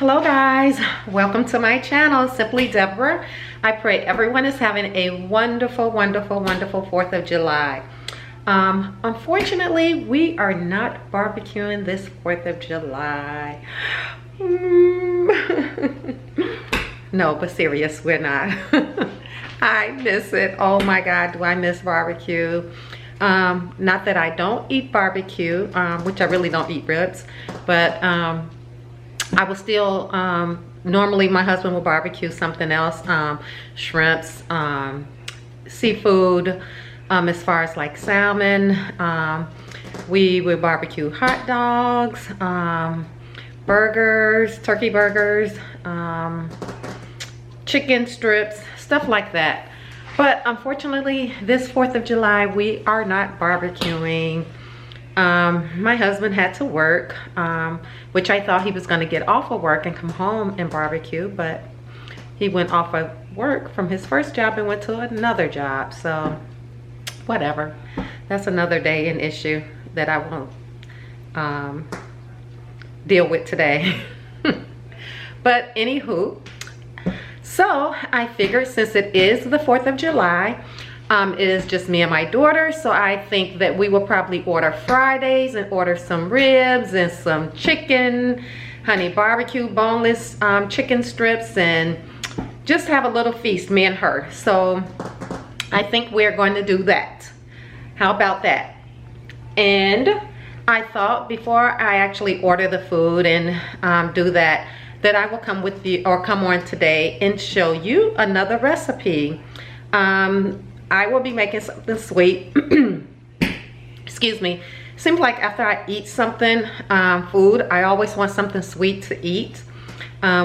Hello guys, welcome to my channel, Simply Deborah. I pray everyone is having a wonderful 4th of July. Unfortunately, we are not barbecuing this 4th of July. No, but serious, we're not. I miss it. Oh my God, do I miss barbecue. Not that I don't eat barbecue, which I really don't eat ribs, but I will still, normally my husband will barbecue something else, shrimps, seafood, as far as like salmon. We would barbecue hot dogs, burgers, turkey burgers, chicken strips, stuff like that. But unfortunately, this 4th of July, we are not barbecuing. My husband had to work, which I thought he was going to get off of work and come home and barbecue, but he went off of work from his first job and went to another job. So whatever, that's another day and issue that I won't deal with today. But anywho, so I figured since it is the 4th of July, it is just me and my daughter, so I think that we will probably order Fridays and order some ribs and some chicken, honey barbecue, boneless chicken strips, and just have a little feast, me and her. So I think we're going to do that. How about that? And I thought before I actually order the food and do that I will come with you, or come on today and show you another recipe. I will be making something sweet. Excuse me. Seems like after I eat something, food, I always want something sweet to eat,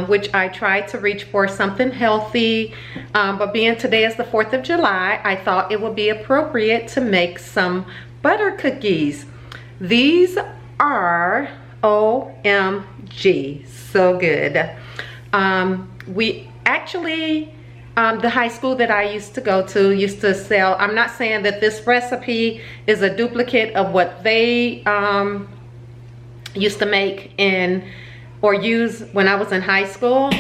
which I try to reach for something healthy. But being today is the 4th of July, I thought it would be appropriate to make some butter cookies. These are OMG, so good. We actually, the high school that I used to go to used to sell, I'm not saying that this recipe is a duplicate of what they used to make or use when I was in high school,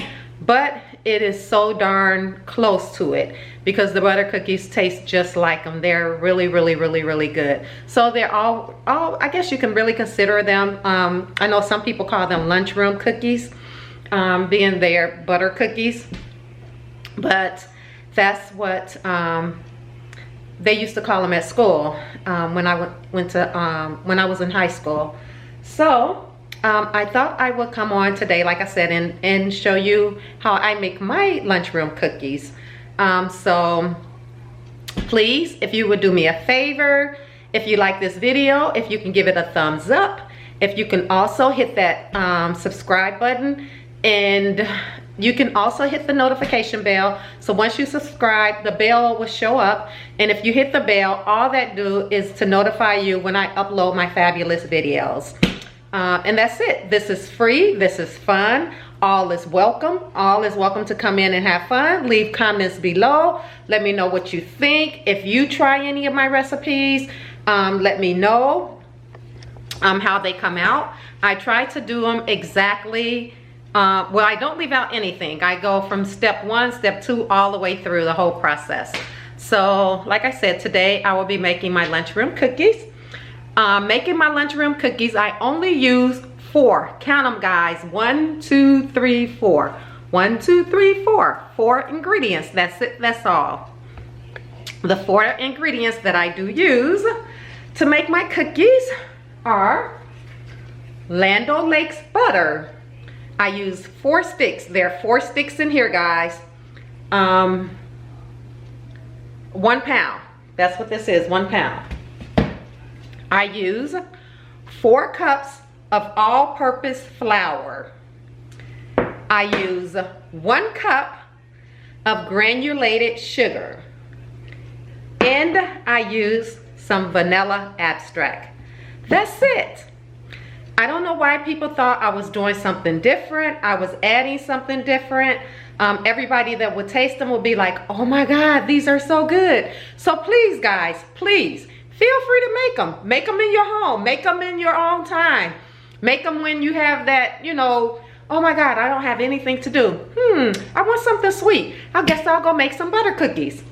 but it is so darn close to it because the butter cookies taste just like them. They're really good. So they're all I guess you can really consider them, I know some people call them lunchroom cookies, being their butter cookies, but that's what they used to call them at school when I when I was in high school. So I thought I would come on today, like I said, and show you how I make my lunchroom cookies. So please, if you would do me a favor, if you like this video, if you can give it a thumbs up, if you can also hit that subscribe button, and you can also hit the notification bell. So once you subscribe, the bell will show up, and if you hit the bell, all that do is to notify you when I upload my fabulous videos. And that's it. This is free. This is fun. All is welcome. All is welcome to come in and have fun. Leave comments below. Let me know what you think. If you try any of my recipes, let me know how they come out. I try to do them exactly. Well, I don't leave out anything. I go from step 1, step 2, all the way through the whole process. So like I said, today I will be making my lunchroom cookies. Making my lunchroom cookies, I only use 4. Count them, guys. 1, 2, 3, 4. 1, 2, 3, 4. 4 ingredients. That's it. That's all. The 4 ingredients that I do use to make my cookies are Land O'Lakes butter. I use 4 sticks. There are 4 sticks in here, guys. 1 pound. That's what this is, 1 pound. I use 4 cups of all-purpose flour. I use 1 cup of granulated sugar. And I use some vanilla extract. That's it. I don't know why people thought I was doing something different. I was adding something different. Everybody that would taste them will be like, oh my God, these are so good. So please, guys, please, feel free to make them. Make them in your home. Make them in your own time. Make them when you have that, you know, oh my God, I don't have anything to do. I want something sweet. I guess I'll go make some butter cookies.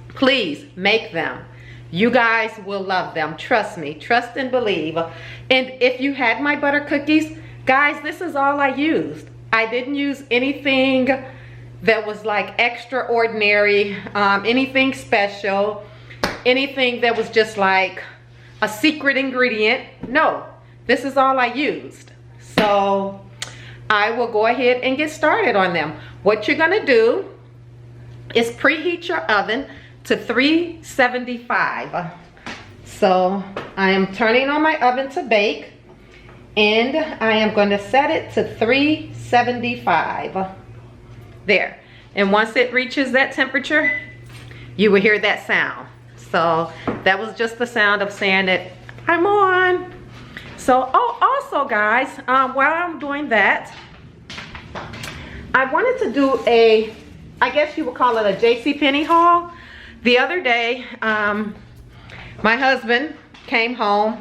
Please make them. You guys will love them. Trust me. Trust and believe. And if you had my butter cookies, guys, this is all I used. I didn't use anything that was like extraordinary, anything special, anything that was just like a secret ingredient. No, this is all I used. So I will go ahead and get started on them. What you're gonna do is preheat your oven to 375. So I am turning on my oven to bake, and I am going to set it to 375. There. And once it reaches that temperature, you will hear that sound. So that was just the sound of saying that I'm on. So, oh, also guys, while I'm doing that, I wanted to do a, I guess you would call it a JCPenney haul. The other day, my husband came home.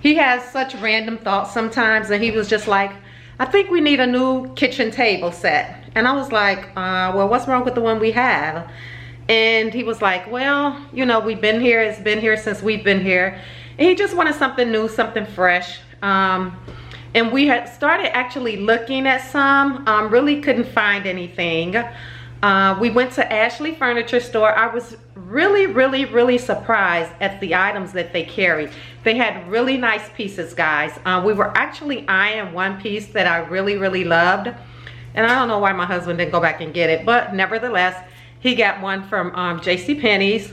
He has such random thoughts sometimes, and he was just like, I think we need a new kitchen table set. And I was like, well, what's wrong with the one we have? And he was like, well, you know, we've been here, it's been here since we've been here. And he just wanted something new, something fresh. And we had started actually looking at some, really couldn't find anything. We went to Ashley Furniture Store. I was really surprised at the items that they carry. They had really nice pieces, guys. We were actually eyeing one piece that I really loved, and I don't know why my husband didn't go back and get it, but nevertheless, he got one from JCPenney's,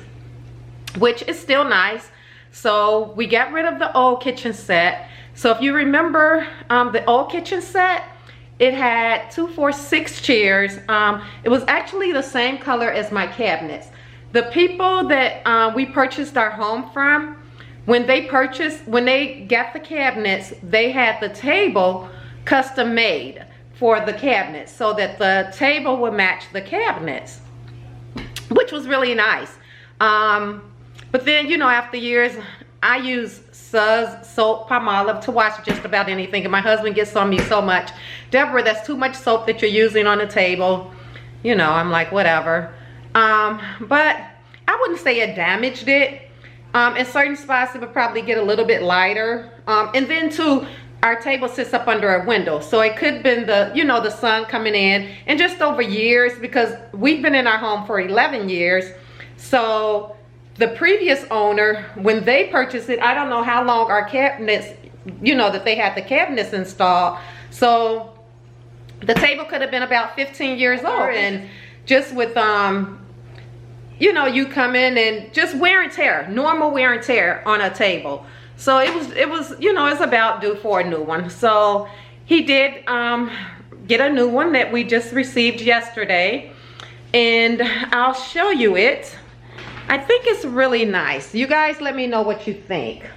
which is still nice. So we got rid of the old kitchen set. So if you remember the old kitchen set, it had 2, 4, 6 chairs. It was actually the same color as my cabinets. The people that we purchased our home from, when they got the cabinets, they had the table custom made for the cabinets so that the table would match the cabinets, which was really nice. But then, you know, after years, I use Suds soap, Palmolive to wash just about anything, and my husband gets on me so much. Deborah, that's too much soap that you're using on the table. You know, I'm like, whatever. But I wouldn't say it damaged it. In certain spots, it would probably get a little bit lighter. And then too, our table sits up under a window, so it could have been the, you know, the sun coming in. And just over years, because we've been in our home for 11 years, so the previous owner, when they purchased it, I don't know how long our cabinets, you know, that they had the cabinets installed. So the table could have been about 15 years old. And just with, you know, you come in and just wear and tear, normal wear and tear on a table. So it was, you know, it's about due for a new one. So he did get a new one that we just received yesterday. And I'll show you it. I think it's really nice. You guys let me know what you think.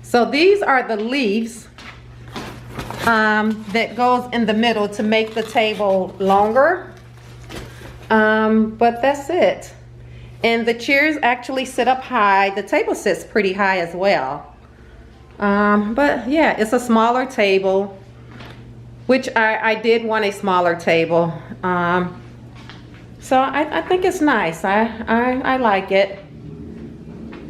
So these are the leaves that goes in the middle to make the table longer. But that's it. And the chairs actually sit up high. The table sits pretty high as well. But yeah, it's a smaller table, which I did want a smaller table. So I think it's nice. I like it.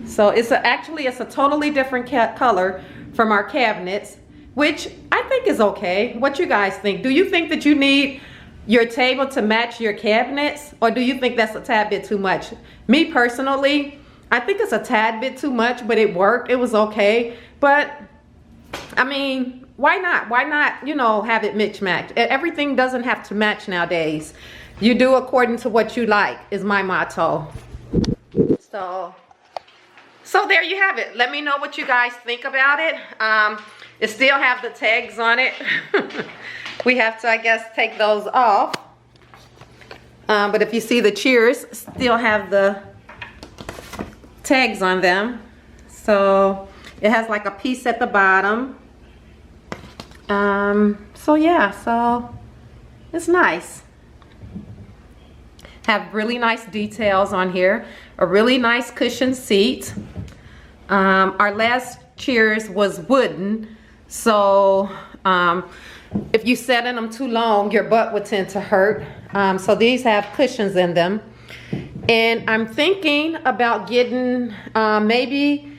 So actually it's a totally different color from our cabinets, which I think is okay. What you guys think? Do you think that you need your table to match your cabinets, or do you think that's a tad bit too much? Me personally, I think it's a tad bit too much, but it worked. It was okay. But I mean, why not? Why not, you know, have it mismatched? Everything doesn't have to match nowadays. You do according to what you like, is my motto. So there you have it. Let me know what you guys think about it. It still have the tags on it. We have to, I guess, take those off. But if you see, the chairs still have the tags on them. So it has like a piece at the bottom. So yeah, so it's nice. Have really nice details on here. A really nice cushion seat. Our last chairs was wooden, so if you sat in them too long, your butt would tend to hurt. So these have cushions in them. And I'm thinking about getting, maybe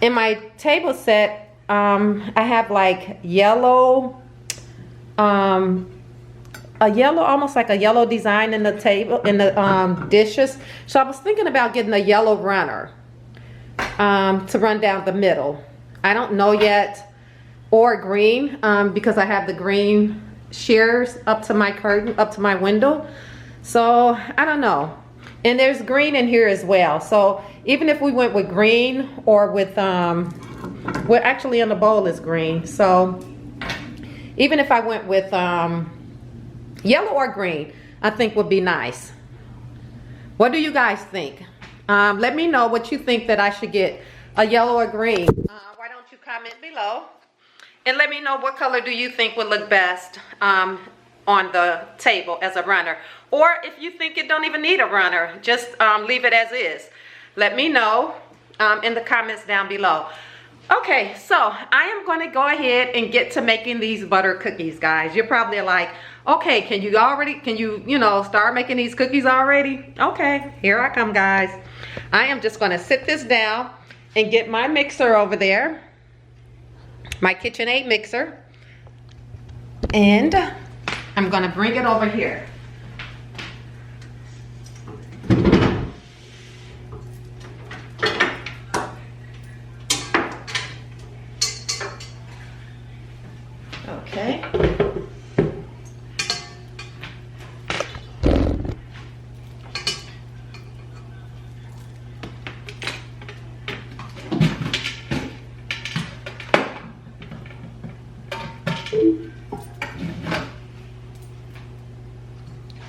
in my table set, I have like yellow, almost like a yellow design in the table, in the dishes. So I was thinking about getting a yellow runner to run down the middle. I don't know yet, or green, because I have the green shears up to my curtain, up to my window. So I don't know. And there's green in here as well. So even if we went with green or with, well, actually in the bowl is green. So even if I went with yellow or green, I think would be nice. What do you guys think? Let me know what you think that I should get, a yellow or green. Why don't you comment below? And let me know what color do you think would look best on the table as a runner. Or if you think it don't even need a runner, just leave it as is. Let me know in the comments down below. Okay, so I am going to go ahead and get to making these butter cookies, guys. You're probably like, okay, can you start making these cookies already? Okay, here I come, guys. I am just going to sit this down and get my mixer over there, my KitchenAid mixer, and I'm going to bring it over here. Okay.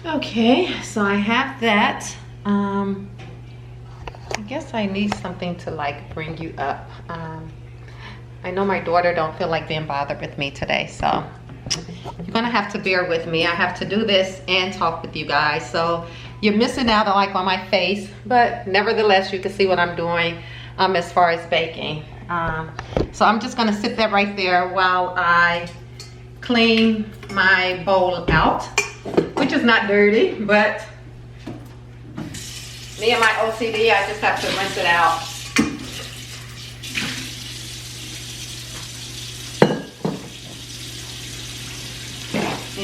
Okay, so I have that. I guess I need something to like bring you up. I know my daughter don't feel like being bothered with me today, so you're gonna have to bear with me. I have to do this and talk with you guys, so you're missing out on like on my face, but nevertheless you can see what I'm doing as far as baking. So I'm just gonna sit there right there while I clean my bowl out, which is not dirty, but me and my OCD, I just have to rinse it out.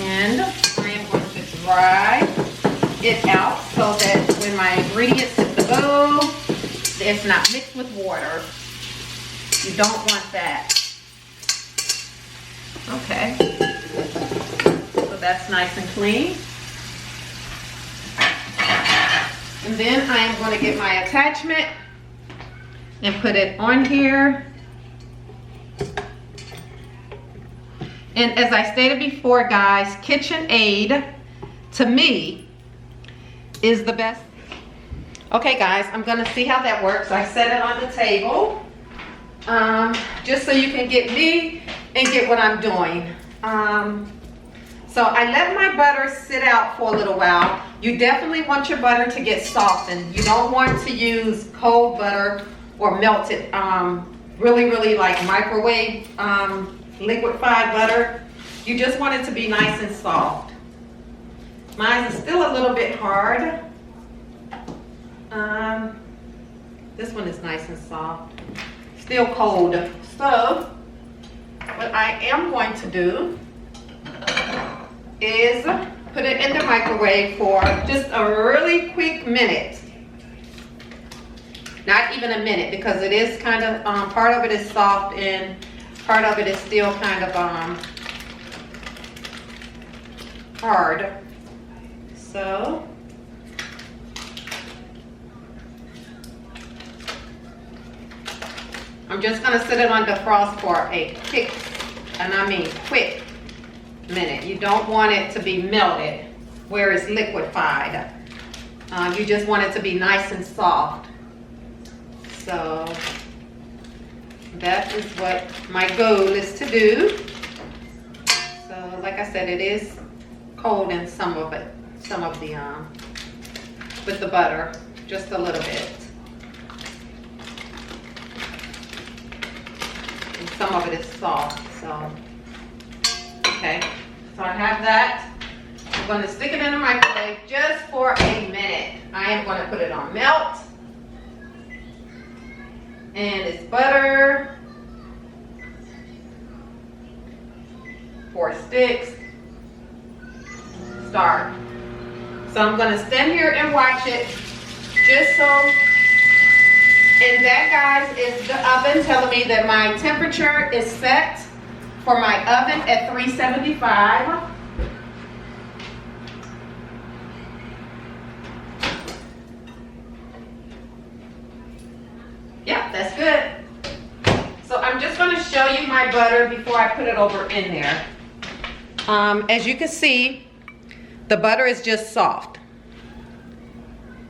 And I am going to dry it out so that when my ingredients hit the bowl, it's not mixed with water. You don't want that. Okay. So that's nice and clean. And then I am going to get my attachment and put it on here. And as I stated before, guys, KitchenAid to me is the best. Okay, guys, I'm gonna see how that works. I set it on the table, just so you can get me and get what I'm doing. So I let my butter sit out for a little while. You definitely want your butter to get softened. You don't want to use cold butter or melted, really like microwave liquefied butter. You just want it to be nice and soft. Mine is still a little bit hard. This one is nice and soft. Still cold. So what I am going to do is put it in the microwave for just a really quick minute. Not even a minute, because it is kind of, part of it is soft and part of it is still kind of hard. So I'm just gonna sit it on defrost for a quick, and I mean quick minute. You don't want it to be melted where it's liquefied. You just want it to be nice and soft. So that is what my goal is to do. So like I said, it is cold in some of it, some of the with the butter, just a little bit. And some of it is soft, so. Okay, so I have that. I'm going to stick it in the microwave just for a minute. I am going to put it on melt. And it's butter. 4 sticks. Start. So I'm going to stand here and watch it just so. And that, guys, is the oven telling me that my temperature is set for my oven at 375. Yeah, that's good. So I'm just going to show you my butter before I put it over in there. As you can see, the butter is just soft.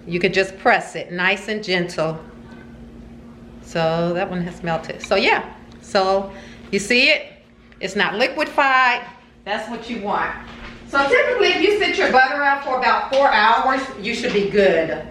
You could just press it nice and gentle. So that one has melted. So yeah, so you see it? It's not liquefied. That's what you want. So typically if you set your butter out for about 4 hours, you should be good.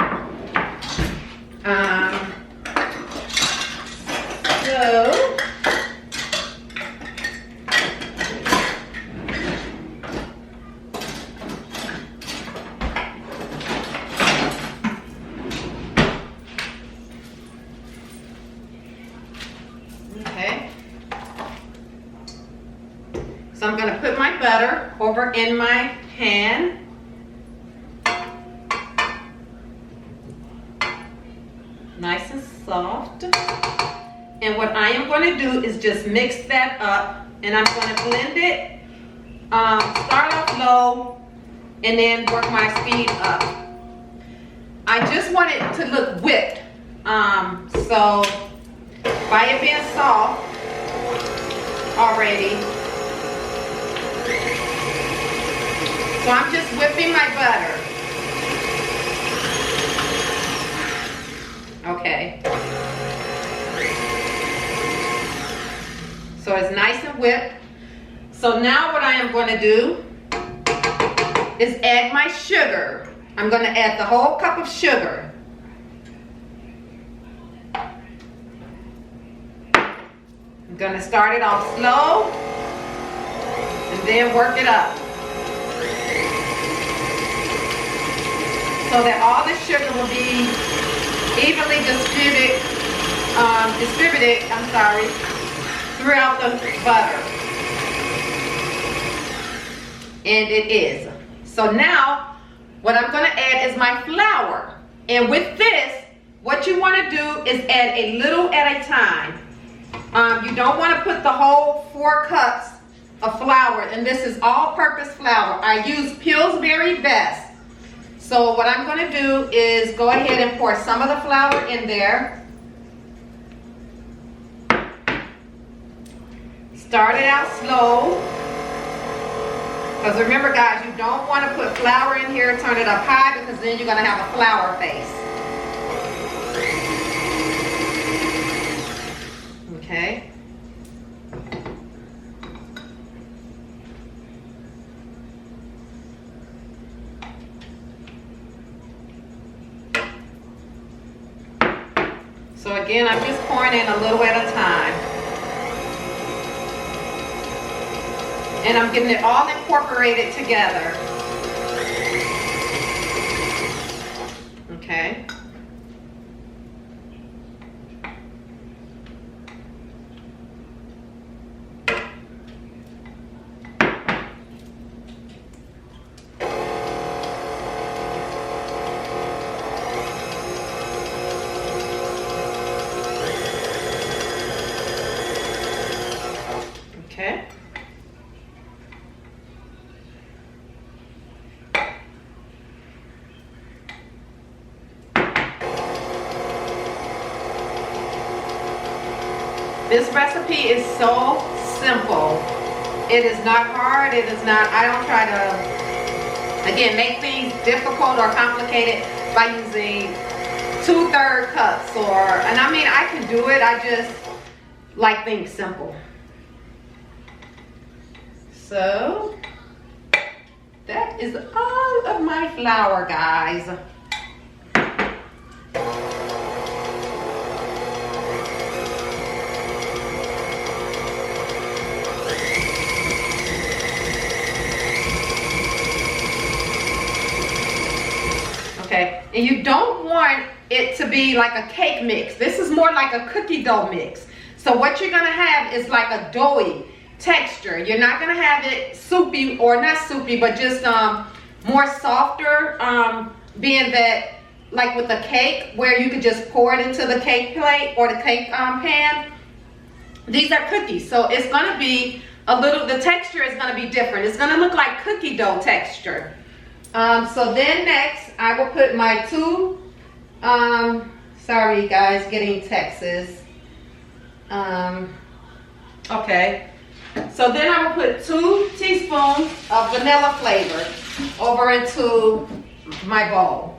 So I'm going to put my butter over in my pan. Nice and soft. And what I am going to do is just mix that up, and I'm going to blend it. Start off low and then work my speed up. I just want it to look whipped. So by it being soft already, so I'm just whipping my butter. Okay. So it's nice and whipped. So now what I am going to do is add my sugar. I'm going to add the whole cup of sugar. I'm going to start it off slow and then work it up, so that all the sugar will be evenly distributed, throughout the butter. And it is. So now, what I'm going to add is my flour. And with this, what you want to do is add a little at a time. You don't want to put the whole 4 cups of flour, and this is all-purpose flour. I use Pillsbury Best. So what I'm going to do is go ahead and pour some of the flour in there. Start it out slow. Because remember, guys, you don't want to put flour in here, turn it up high, because then you're going to have a flour face. Okay. So again, I'm just pouring in a little at a time. And I'm getting it all incorporated together. Okay. Okay. This recipe is so simple. It is not hard. It is not, I don't try to, again, make things difficult or complicated by using 2/3 cups and I mean, I can do it. I just like things simple. So that is all of my flour, guys. Okay, and you don't want it to be like a cake mix. This is more like a cookie dough mix. So what you're gonna have is like a doughy texture. You're not gonna have it soupy, or not soupy, but just more softer, being that like with a cake where you could just pour it into the cake plate or the cake pan. These are cookies, so it's gonna be a little, the texture is gonna be different. It's gonna look like cookie dough texture. So then next, I will put my two, sorry guys, getting texts. Okay, so then I will put 2 teaspoons of vanilla flavor over into my bowl.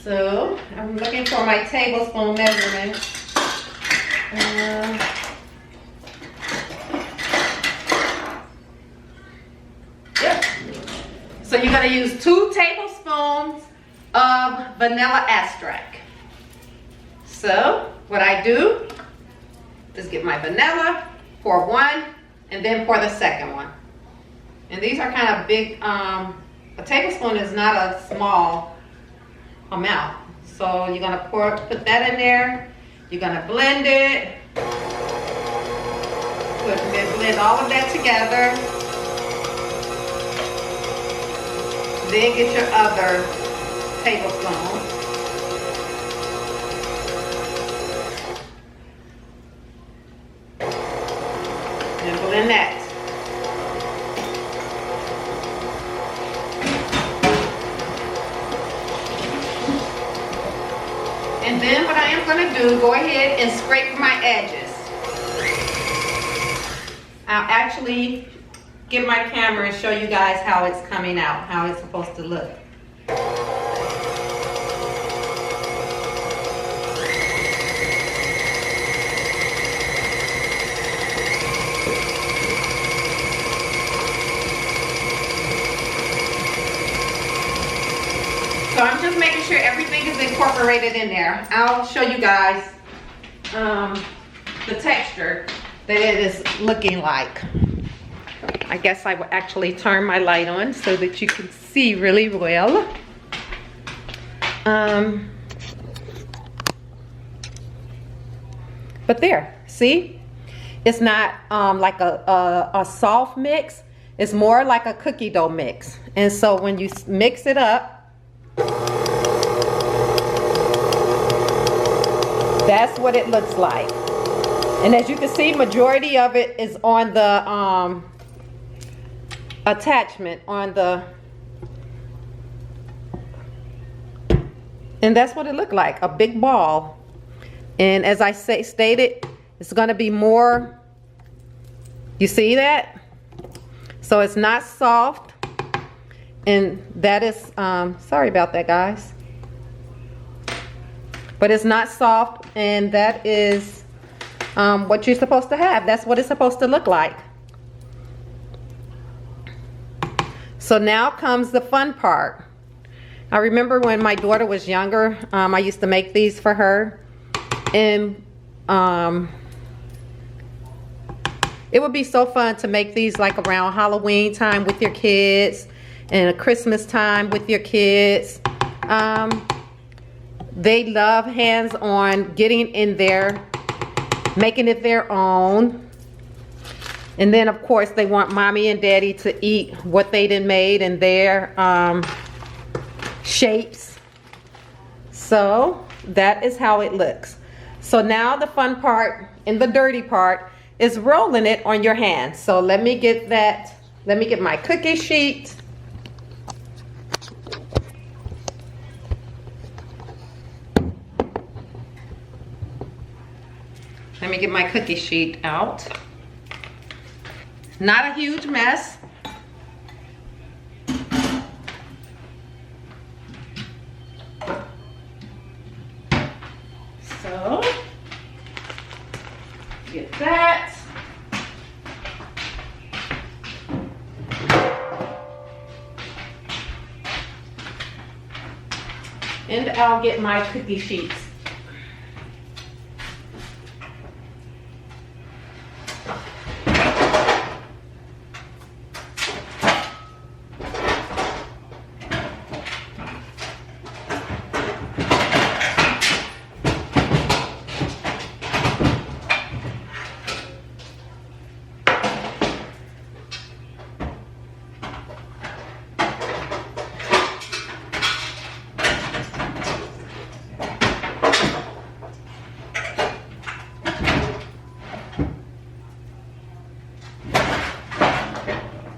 So I'm looking for my tablespoon measurement. Yep. So you're gonna use 2 tablespoons of vanilla extract. So what I do is get my vanilla, pour 1, and then pour the second one. And these are kind of big. A tablespoon is not a small amount. So you're gonna put that in there. You're gonna blend it. Blend all of that together. Then get your other tablespoon. And blend that. And then what I am going to do, go ahead and scrape my edges. I'll actually get my camera and show you guys how it's coming out, how it's supposed to look. So I'm just making sure everything is incorporated in there. I'll show you guys the texture that it is looking like. I guess I will actually turn my light on so that you can see really well. But there, see? It's not like a soft mix. It's more like a cookie dough mix. And so when you mix it up, that's what it looks like. And as you can see, majority of it is on the attachment on the, and that's what it looked like, a big ball. And as I stated, it's going to be more, you see that? So it's not soft, and that is sorry about that, guys, but it's not soft, and that is what you're supposed to have. That's what it's supposed to look like. So now comes the fun part. I remember when my daughter was younger, I used to make these for her, and it would be so fun to make these like around Halloween time with your kids and a Christmas time with your kids. They love hands-on, getting in there, making it their own. And then of course they want mommy and daddy to eat what they done made in their shapes. So that is how it looks. So now the fun part and the dirty part is rolling it on your hands. So let me get that, let me get my cookie sheet. Let me get my cookie sheet out. Not a huge mess. So, get that. And I'll get my cookie sheets.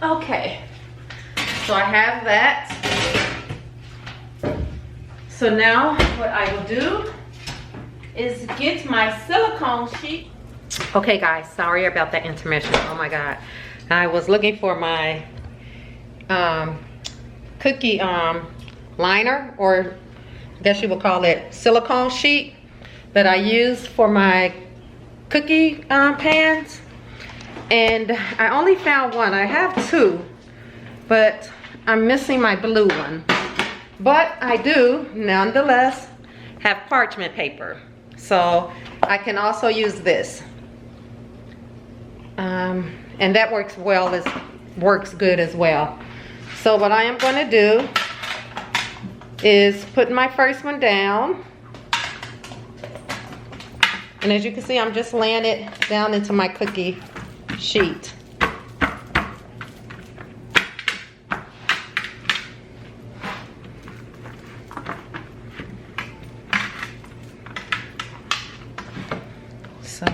Okay, so I have that. So now what I will do is get my silicone sheet. Okay guys, sorry about that intermission. Oh my God. I was looking for my cookie liner, or I guess you would call it silicone sheet, that I use for my cookie pans. And I only found one. I have two, but I'm missing my blue one. But I do, nonetheless, have parchment paper. So I can also use this. And that works good as well. So what I am going to do is put my first one down. And as you can see, I'm just laying it down into my cookie sheet. So,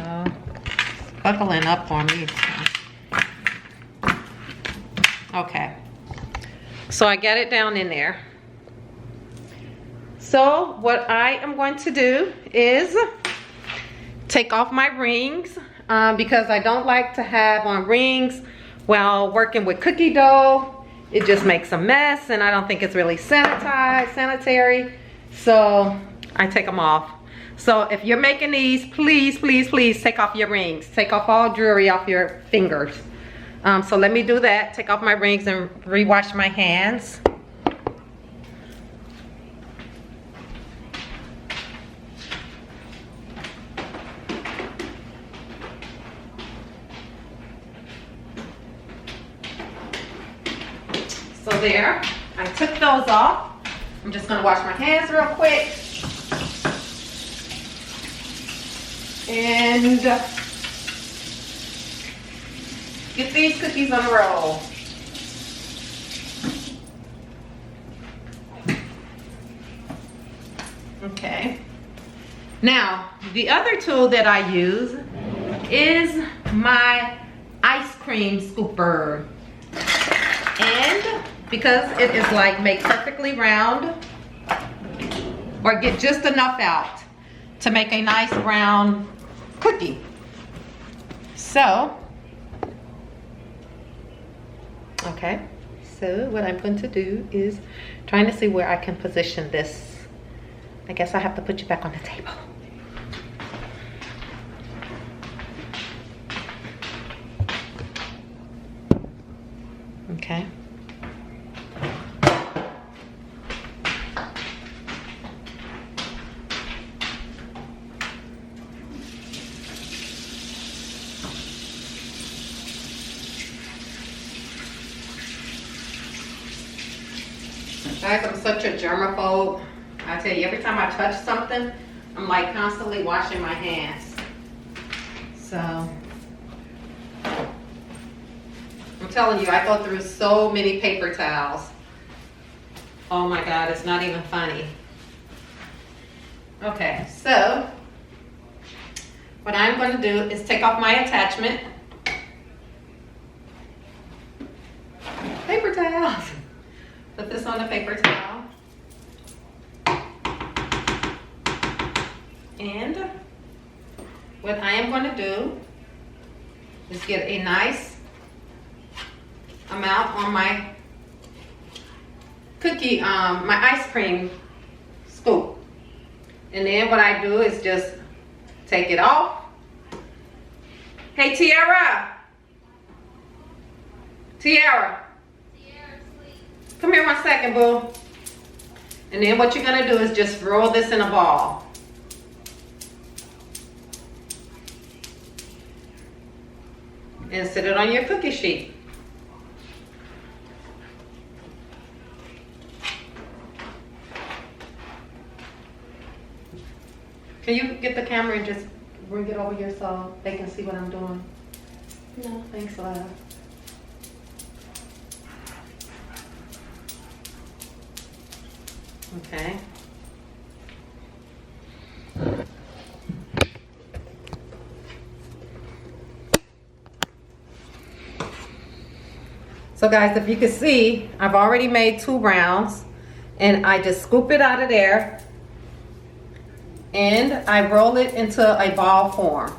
buckling up for me. Okay. So I got it down in there. So what I am going to do is take off my rings because I don't like to have on rings while working with cookie dough. It just makes a mess and I don't think it's really sanitary. So I take them off. So if you're making these, please, please, please take off your rings. Take off all jewelry off your fingers. So let me do that. Take off my rings and rewash my hands. So there, I took those off. I'm just gonna wash my hands real quick. And get these cookies on the roll. Okay. Now, the other tool that I use is my ice cream scooper. And because it is like make perfectly round, or get just enough out to make a nice round cookie. So, okay, so what I'm going to do is trying to see where I can position this. I guess I have to put you back on the table. Okay. Guys, I'm such a germaphobe. I tell you, every time I touch something, I'm like constantly washing my hands. So, I'm telling you, I go through so many paper towels. Oh my God, it's not even funny. Okay, so, what I'm going to do is take off my attachment. Paper towels. Put this on the paper towel. And what I am going to do is get a nice amount on my cookie, my ice cream scoop. And then what I do is just take it off. Hey, Tiara. Tiara. Come here 1 second, boo. And then what you're gonna do is just roll this in a ball. And sit it on your cookie sheet. Can you get the camera and just bring it over here so they can see what I'm doing? No, thanks, love. Okay. So guys, if you can see, I've already made 2 rounds, and I just scoop it out of there and I roll it into a ball form.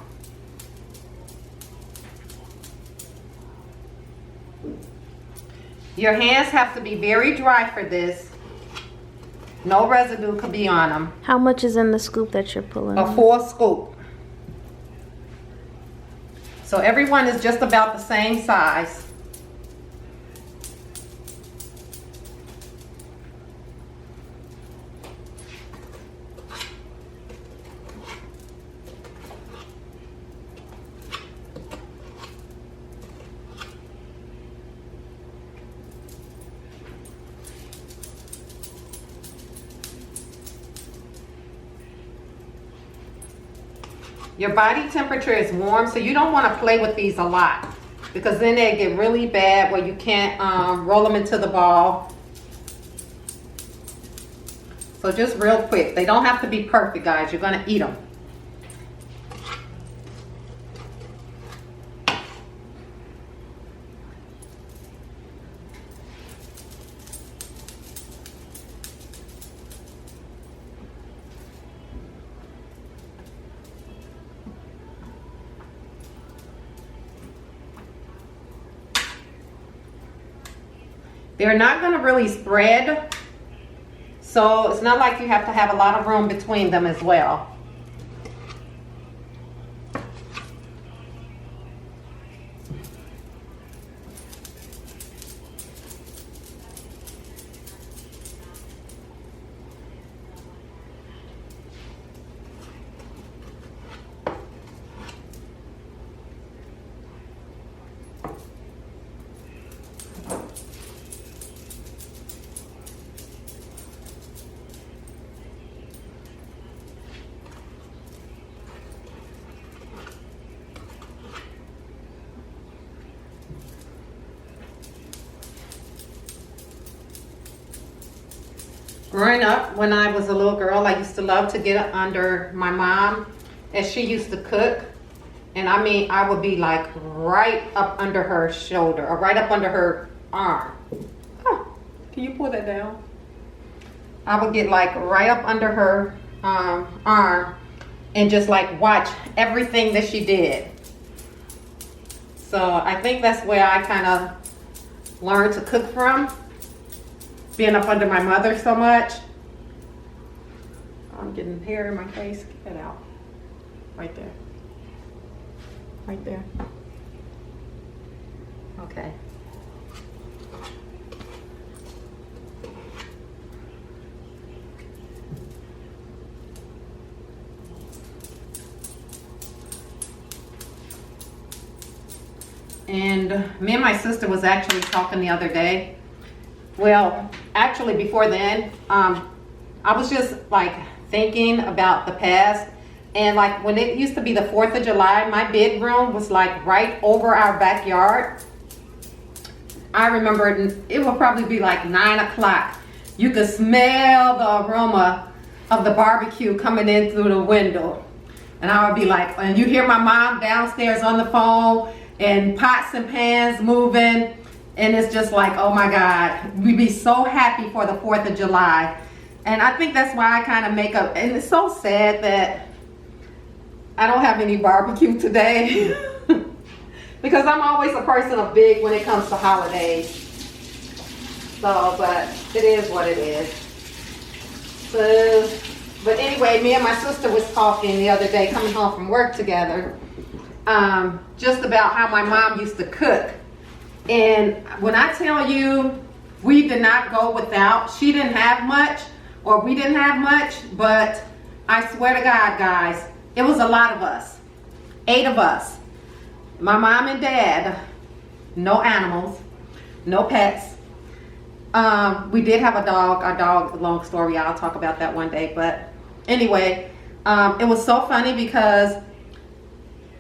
Your hands have to be very dry for this. No residue could be on them. How much is in the scoop that you're pulling? A full scoop. So everyone is just about the same size. Your body temperature is warm, so you don't want to play with these a lot, because then they get really bad where you can't roll them into the ball. So just real quick. They don't have to be perfect, guys. You're going to eat them. They're not going to really spread, so it's not like you have to have a lot of room between them as well. Growing up, when I was a little girl, I used to love to get under my mom as she used to cook. And I mean, I would be like right up under her shoulder or right up under her arm. Huh. Can you pull that down? I would get like right up under her arm and just like watch everything that she did. So I think that's where I kind of learned to cook from. Being up under my mother so much. I'm getting hair in my face. Get that out. Right there. Right there. Okay. And me and my sister was actually talking the other day. Well, actually before then, I was just like thinking about the past, and like when it used to be the 4th of July, my bedroom was like right over our backyard. I remember it would probably be like 9 o'clock. You could smell the aroma of the barbecue coming in through the window. And I would be like, and you hear my mom downstairs on the phone and pots and pans moving. And it's just like, oh my God, we'd be so happy for the 4th of July. And I think that's why I kind of make up. And it's so sad that I don't have any barbecue today. Because I'm always a person of big when it comes to holidays. So, but it is what it is. So, but anyway, me and my sister was talking the other day, coming home from work together, just about how my mom used to cook. And when I tell you, we did not go without. She didn't have much, or we didn't have much, but I swear to God, guys, it was a lot of us. 8 of us. My mom and dad, no animals, no pets. We did have a dog. Our dog, long story, I'll talk about that one day. But anyway, it was so funny because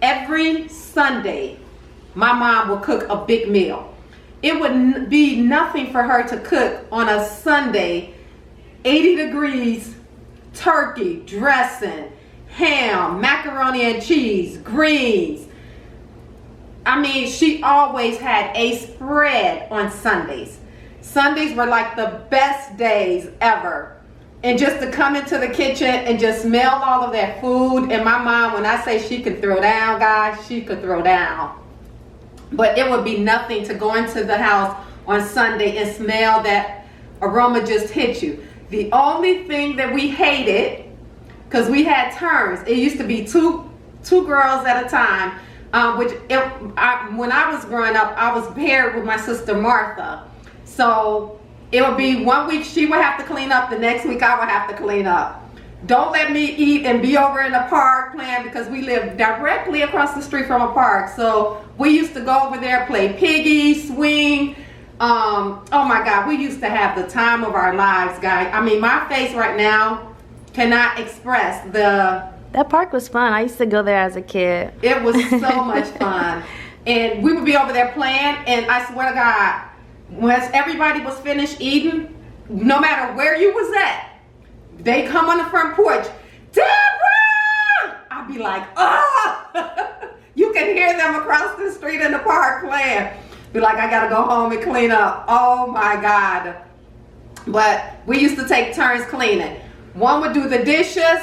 every Sunday, my mom would cook a big meal. It would be nothing for her to cook on a Sunday, 80 degrees, turkey, dressing, ham, macaroni and cheese, greens, I mean, she always had a spread on Sundays. Sundays were like the best days ever. And just to come into the kitchen and just smell all of that food. And my mom, when I say she could throw down, guys, she could throw down. But it would be nothing to go into the house on Sunday and smell that aroma just hit you. The only thing that we hated, because we had turns, it used to be two girls at a time, when I was growing up, I was paired with my sister Martha. So it would be 1 week she would have to clean up, the next week I would have to clean up. Don't let me eat and be over in the park playing, because we live directly across the street from a park. So we used to go over there, play piggy, swing. Oh my God, we used to have the time of our lives, guys. I mean, my face right now cannot express the... That park was fun. I used to go there as a kid. It was so much fun. And we would be over there playing, and I swear to God, once everybody was finished eating, no matter where you was at, they come on the front porch, Deborah! I'd be like, oh! You can hear them across the street in the park playing. Be like, I gotta go home and clean up. Oh my God. But we used to take turns cleaning. One would do the dishes,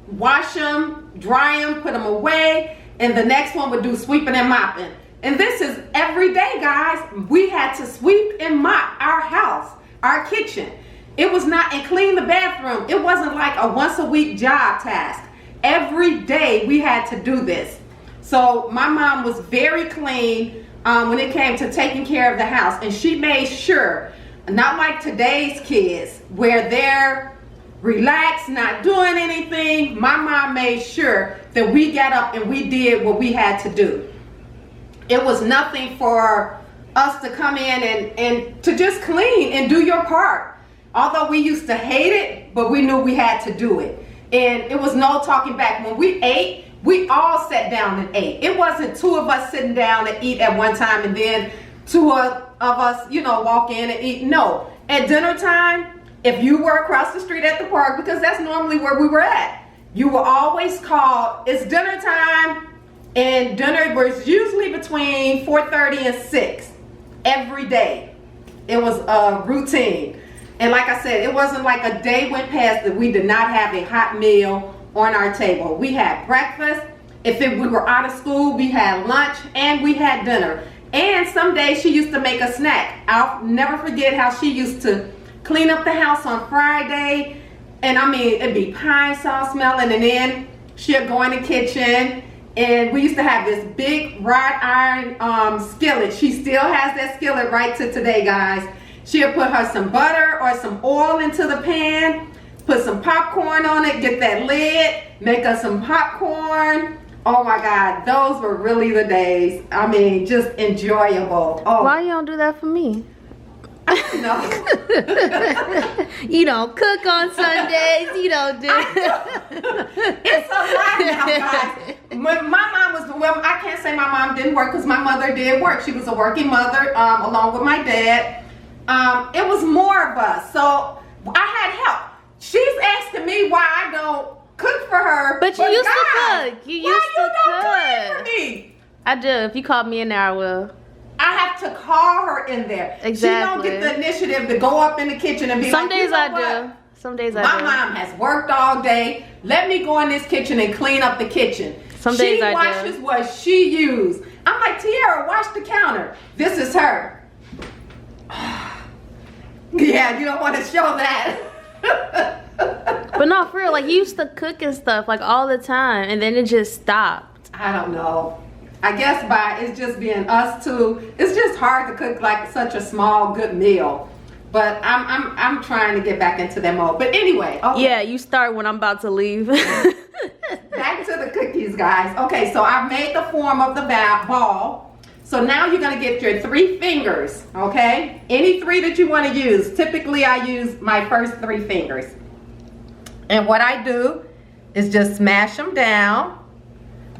wash them, dry them, put them away, and the next one would do sweeping and mopping. And this is every day, guys. We had to sweep and mop our house, our kitchen. It was not, and clean the bathroom. It wasn't like a once a week job task. Every day we had to do this. So my mom was very clean when it came to taking care of the house. And she made sure, not like today's kids, where they're relaxed, not doing anything. My mom made sure that we got up and we did what we had to do. It was nothing for us to come in and to just clean and do your part. Although we used to hate it, but we knew we had to do it. And it was no talking back. When we ate, we all sat down and ate. It wasn't two of us sitting down and eat at one time and then two of us, you know, walk in and eat. No, at dinner time, if you were across the street at the park, because that's normally where we were at, you were always called, it's dinner time. And dinner was usually between 4:30 and 6 every day. It was a routine. And like I said, it wasn't like a day went past that we did not have a hot meal on our table. We had breakfast. We were out of school, we had lunch, and we had dinner. And some days she used to make a snack. I'll never forget how she used to clean up the house on Friday. And I mean, it'd be pine sauce smelling, and then she'd go in the kitchen. And we used to have this big wrought iron skillet. She still has that skillet right to today, guys. She'll put her some butter or some oil into the pan, put some popcorn on it, get that lid, make us some popcorn. Oh my God, those were really the days. I mean, just enjoyable. Oh. Why you don't do that for me? No. You don't cook on Sundays. You don't do. It's a lot now, guys. When my mom was, well, I can't say my mom didn't work, because my mother did work. She was a working mother, along with my dad. It was more of us, so I had help. She's asking me why I don't cook for her. But you used to cook. You used to cook. Clean for me? I do. If you called me in there, I will. I have to call her in there. Exactly. She don't get the initiative to go up in the kitchen and be Some like, days you know I what? do. Some days I My do. mom has worked all day. Let me go in this kitchen and clean up the kitchen. Some days I She washes what she used. I'm like, Tiara, wash the counter. This is her. Yeah, you don't want to show that. But no, for real, like you used to cook and stuff like all the time, and then it just stopped. I don't know. I guess it's just being us two. It's just hard to cook like such a small, good meal. But I'm trying to get back into that mode. But anyway, okay. Yeah, you start when I'm about to leave. Back to the cookies, guys. Okay, so I've made the form of the ball. So now you're gonna get your 3 fingers, okay? Any 3 that you wanna use. Typically I use my first 3 fingers. And what I do is just smash them down,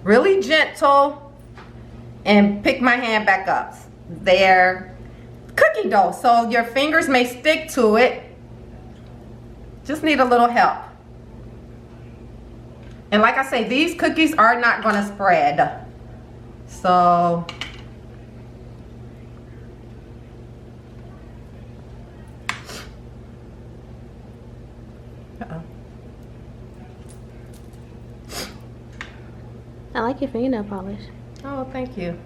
really gentle, and pick my hand back up. They're cookie dough, so your fingers may stick to it. Just need a little help. And like I say, these cookies are not gonna spread. So I like your fingernail polish. Oh, thank you.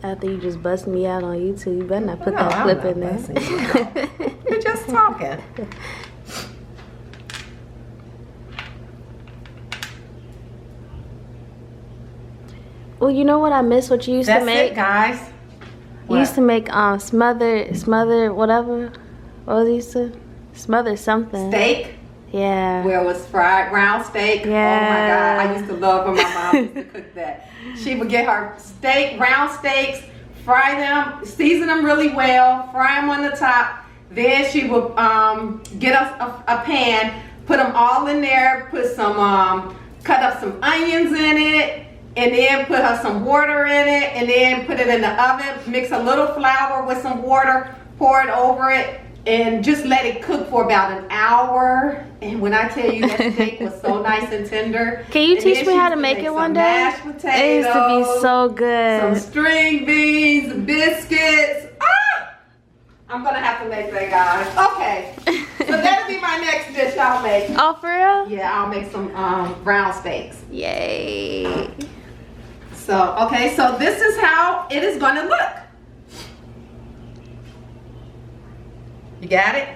After you just bust me out on YouTube, you better not put No, that I'm clip not in there. busting you out. We're just talking. Well, you know what I miss? What you used That's to make? it, guys. You used to make smother whatever. What was it used to? Smother something. Steak. Yeah. Where it was fried round steak. Yeah. Oh my God, I used to love when my mom used to cook that. She would get her steak, round steaks, fry them, season them really well, fry them on the top. Then she would get a pan, put them all in there, put some, cut up some onions in it, and then put her some water in it, and then put it in the oven, mix a little flour with some water, pour it over it, and just let it cook for about an hour. And when I tell you that steak was so nice and tender. Can you teach me how to make it one day? Mashed potatoes, It used to be so good. some string beans, biscuits. Ah! I'm gonna have to make that, guys. Okay, so that'll be my next dish I'll make. Oh, for real? Yeah, I'll make some round steaks. Yay. So, okay, so this is how it is gonna look. You got it?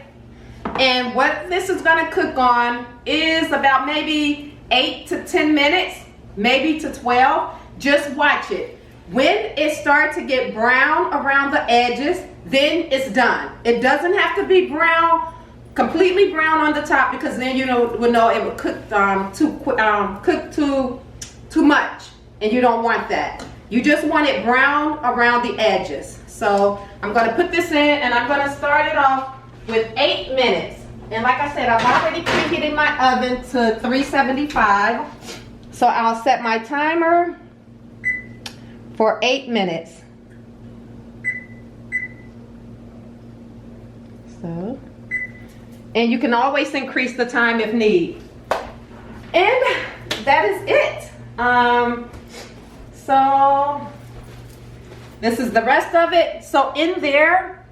And what this is gonna cook on is about maybe 8 to 10 minutes, maybe to 12. Just watch it. When it starts to get brown around the edges, then it's done. It doesn't have to be brown, completely brown on the top, because then you will know it would cook too much, and you don't want that. You just want it brown around the edges. So I'm gonna put this in, and I'm gonna start it off with 8 minutes. And like I said, I've already preheated my oven to 375. So I'll set my timer for 8 minutes. So, and you can always increase the time if need. And that is it. So this is the rest of it. So in there,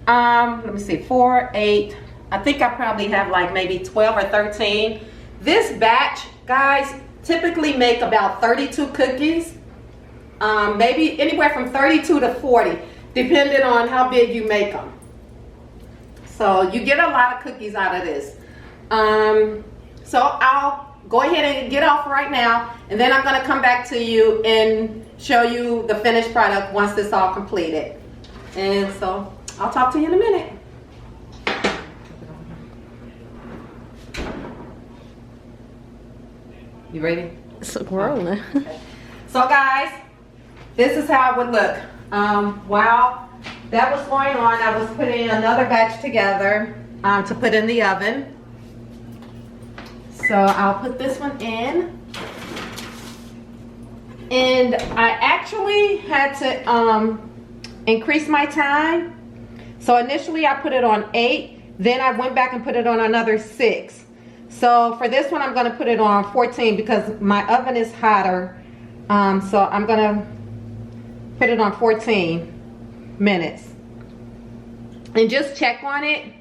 let me see, 4, 8, I think I probably have like maybe 12 or 13. This batch, guys, typically make about 32 cookies. Maybe anywhere from 32 to 40, depending on how big you make them. So you get a lot of cookies out of this. So I'll go ahead and get off right now, and then I'm gonna come back to you and show you the finished product once it's all completed. And so I'll talk to you in a minute. You ready? It's rolling. Okay. So guys, this is how it would look. While that was going on, I was putting another batch together to put in the oven. So I'll put this one in. And I actually had to increase my time. So initially I put it on 8, then I went back and put it on another 6. So for this one I'm gonna put it on 14 because my oven is hotter. So I'm gonna put it on 14 minutes. And just check on it.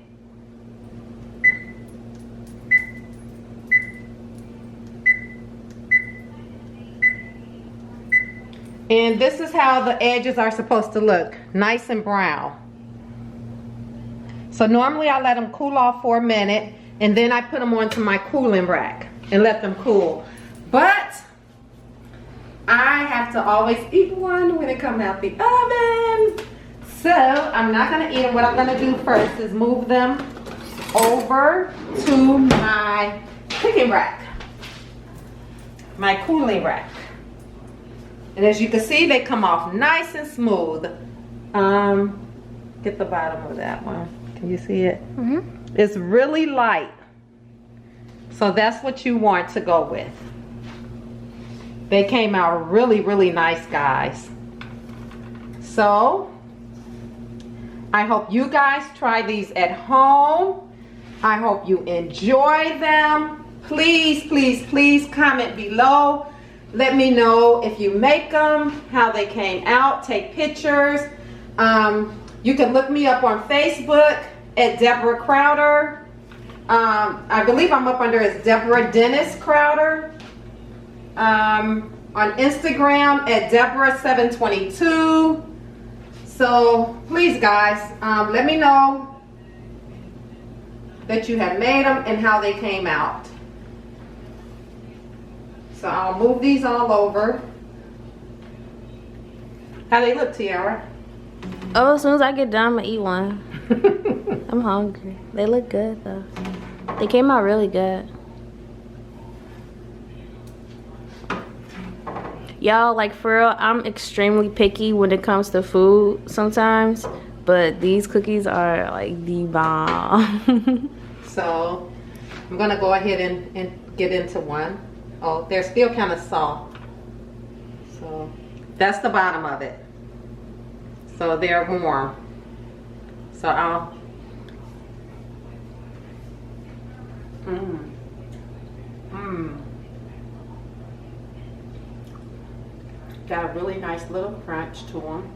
And this is how the edges are supposed to look, nice and brown. So normally I let them cool off for a minute, and then I put them onto my cooling rack and let them cool. But I have to always eat one when it comes out the oven. So I'm not gonna eat them. What I'm gonna do first is move them over to my cooking rack, my cooling rack. And as you can see, they come off nice and smooth. Get the bottom of that one. Can you see it? Mm-hmm. It's really light. So that's what you want to go with. They came out really, really nice, guys. So I hope you guys try these at home. I hope you enjoy them. Please, please, please comment below. Let me know if you make them, how they came out. Take pictures. You can look me up on Facebook at Deborah Crowder. I believe I'm up under as Deborah Dennis Crowder. On Instagram at Deborah722. So please guys, let me know that you have made them and how they came out. So I'll move these all over. How they look, Tiara? Oh, as soon as I get done, I'm gonna eat one. I'm hungry. They look good though. They came out really good. Y'all, like for real, I'm extremely picky when it comes to food sometimes, but these cookies are like the bomb. So I'm gonna go ahead and get into one. Oh, they're still kind of soft. So that's the bottom of it. So they're warm. So I'll got a really nice little crunch to them.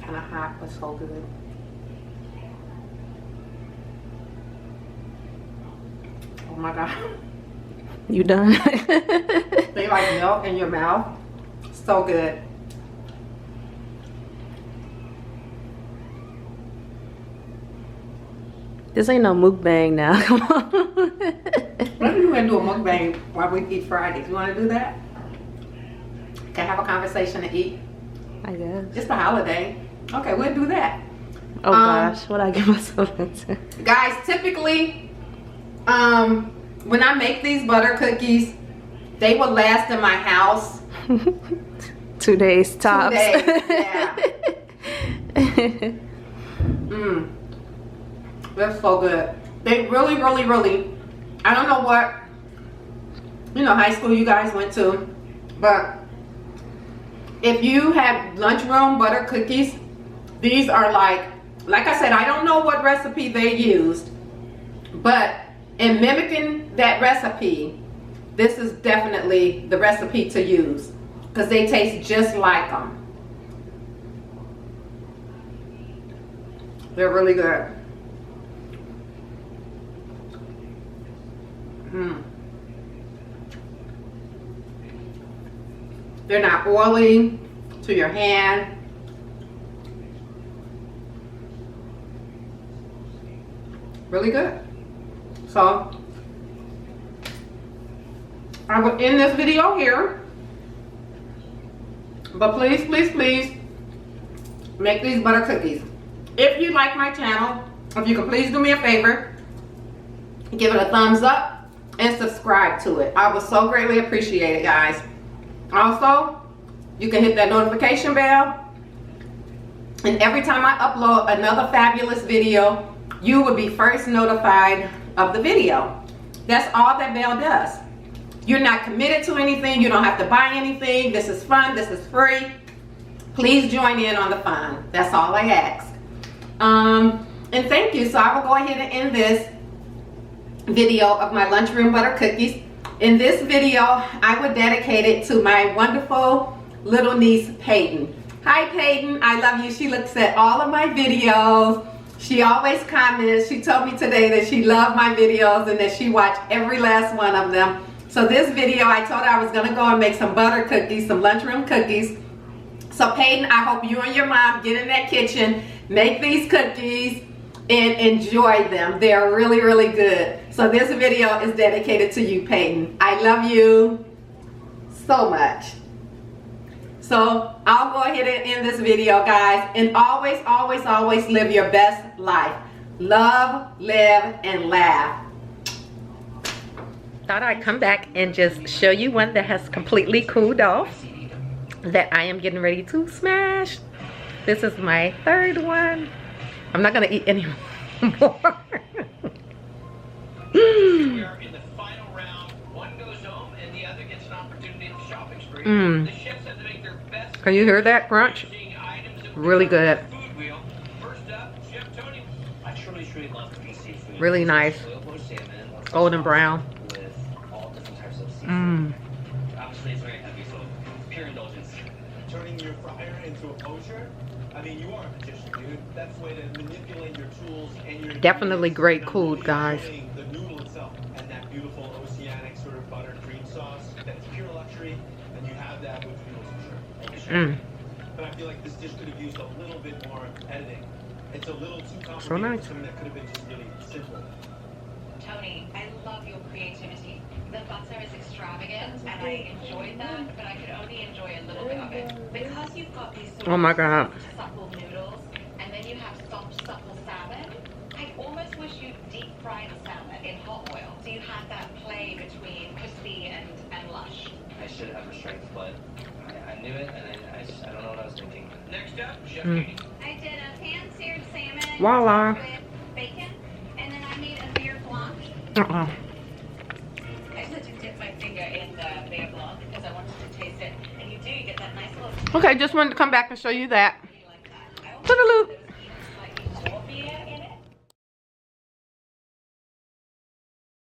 Kind of hot, but so good. Oh my God. You done? They like melt in your mouth. So good. This ain't no mukbang now. Come on. Maybe we're gonna do a mukbang while we eat Fridays. You wanna do that? Can have a conversation and eat? I guess. It's the holiday. Okay, we'll do that. Oh gosh, what I get myself into. Guys, typically, when I make these butter cookies, they will last in my house 2 days tops. 2 days, yeah. They're so good. They really, really, really, I don't know what, high school you guys went to, but if you have lunchroom butter cookies, these are like I said, I don't know what recipe they used, but in mimicking that recipe, this is definitely the recipe to use because they taste just like them. They're really good. They're not oily to your hand. Really good. So I will end this video here, but please, please, please make these butter cookies. If you like my channel, if you could please do me a favor, give it a thumbs up and subscribe to it. I would so greatly appreciate it, guys. Also, you can hit that notification bell, and every time I upload another fabulous video, you will be first notified of the video. That's all that bell does. You're not committed to anything. You don't have to buy anything. This is fun. This is free. Please join in on the fun. That's all I ask. And thank you. So I will go ahead and end this video of my lunchroom butter cookies. In this video, I would dedicate it to my wonderful little niece, Peyton. Hi, Peyton. I love you. She looks at all of my videos. She always comments. She told me today that she loved my videos and that she watched every last one of them. So this video, I told her I was going to go and make some butter cookies, some lunchroom cookies. So Peyton, I hope you and your mom get in that kitchen, make these cookies, and enjoy them. They're really, really good. So this video is dedicated to you, Peyton. I love you so much. So I'll go ahead and end this video, guys. And always, always, always live your best life. Love, live, and laugh. Thought I'd come back and just show you one that has completely cooled off that I am getting ready to smash. This is my third one. I'm not gonna eat any more. We are in the final round. One goes home and the other gets an opportunity at the shopping spree. The chefs have to make their best. Can you hear that crunch? Really good. First up, Chef Tony. I truly love BC food. Really nice. Golden brown. With all different types of seafood. Obviously, it's very heavy, so pure indulgence. Turning your fryer into a poacher? I mean, you are a magician, dude. That's the way to manipulate your tools Definitely great cooled, guys. The noodle itself and that beautiful oceanic sort of buttered cream sauce, that's pure luxury, and you have that with noodles for sure. But I feel like this dish could have used a little bit more editing. It's a little too complicated. So nice. For something that could have been just really simple. Tony, I love your creativity. The butter is extravagant, and I enjoyed that, but I could only enjoy a little bit of it. Because you've got these sort Oh my God. supple noodles, and then you have soft, supple salmon, I almost wish you deep fry the salmon in hot oil. So you have that play between crispy and lush. I should have restraints, but I knew it, and I don't know what I was thinking. Next up, Chef Katie. I did a pan-seared salmon Voila. with bacon, and then I made a beer blanc. I just had to dip my finger in the beer blanc because I wanted to taste it. And you do, you get that nice little Okay, just wanted to come back and show you that. like that. I also Toodaloo. did